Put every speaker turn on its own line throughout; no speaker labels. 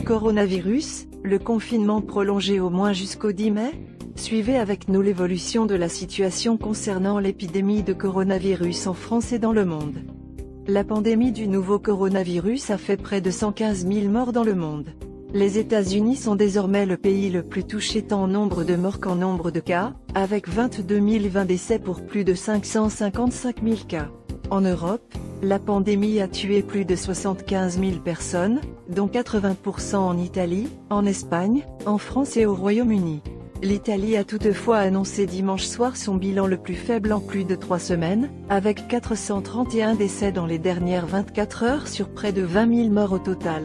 Coronavirus, le confinement prolongé au moins jusqu'au 10 mai? Suivez avec nous l'évolution de la situation concernant l'épidémie de coronavirus en France et dans le monde. La pandémie du nouveau coronavirus a fait près de 115 000 morts dans le monde. Les États-Unis sont désormais le pays le plus touché tant en nombre de morts qu'en nombre de cas, avec 22 020 décès pour plus de 555 000 cas. En Europe, la pandémie a tué plus de 75 000 personnes, dont 80% en Italie, en Espagne, en France et au Royaume-Uni. L'Italie a toutefois annoncé dimanche soir son bilan le plus faible en plus de 3 semaines, avec 431 décès dans les dernières 24 heures sur près de 20 000 morts au total.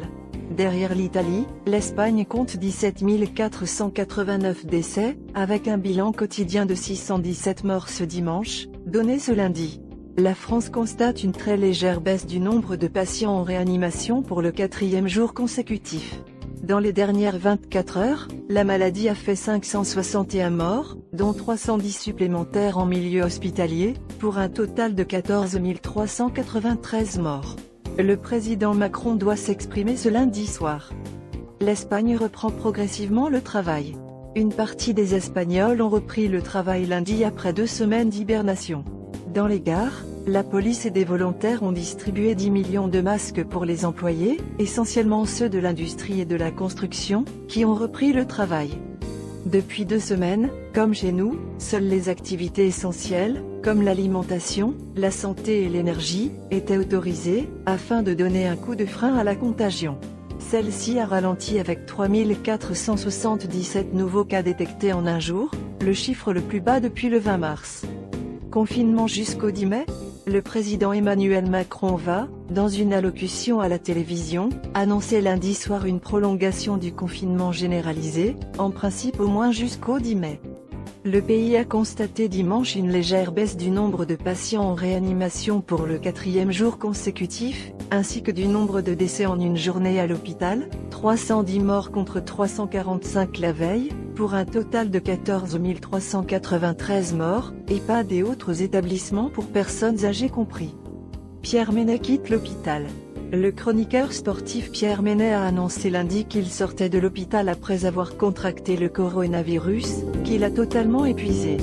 Derrière l'Italie, l'Espagne compte 17 489 décès, avec un bilan quotidien de 617 morts ce dimanche, donné ce lundi. La France constate une très légère baisse du nombre de patients en réanimation pour le 4e jour consécutif. Dans les dernières 24 heures, la maladie a fait 561 morts, dont 310 supplémentaires en milieu hospitalier, pour un total de 14 393 morts. Le président Macron doit s'exprimer ce lundi soir. L'Espagne reprend progressivement le travail. Une partie des Espagnols ont repris le travail lundi après 2 semaines d'hibernation. Dans les gares, la police et des volontaires ont distribué 10 millions de masques pour les employés, essentiellement ceux de l'industrie et de la construction, qui ont repris le travail. Depuis 2 semaines, comme chez nous, seules les activités essentielles, comme l'alimentation, la santé et l'énergie, étaient autorisées, afin de donner un coup de frein à la contagion. Celle-ci a ralenti avec 3 477 nouveaux cas détectés en un jour, le chiffre le plus bas depuis le 20 mars. Confinement jusqu'au 10 mai? Le président Emmanuel Macron va, dans une allocution à la télévision, annoncer lundi soir une prolongation du confinement généralisé, en principe au moins jusqu'au 10 mai. Le pays a constaté dimanche une légère baisse du nombre de patients en réanimation pour le 4e jour consécutif, ainsi que du nombre de décès en une journée à l'hôpital, 310 morts contre 345 la veille, pour un total de 14 393 morts, EHPAD et autres établissements pour personnes âgées compris. Pierre Ménès quitte l'hôpital. Le chroniqueur sportif Pierre Ménès a annoncé lundi qu'il sortait de l'hôpital après avoir contracté le coronavirus, qu'il a totalement épuisé.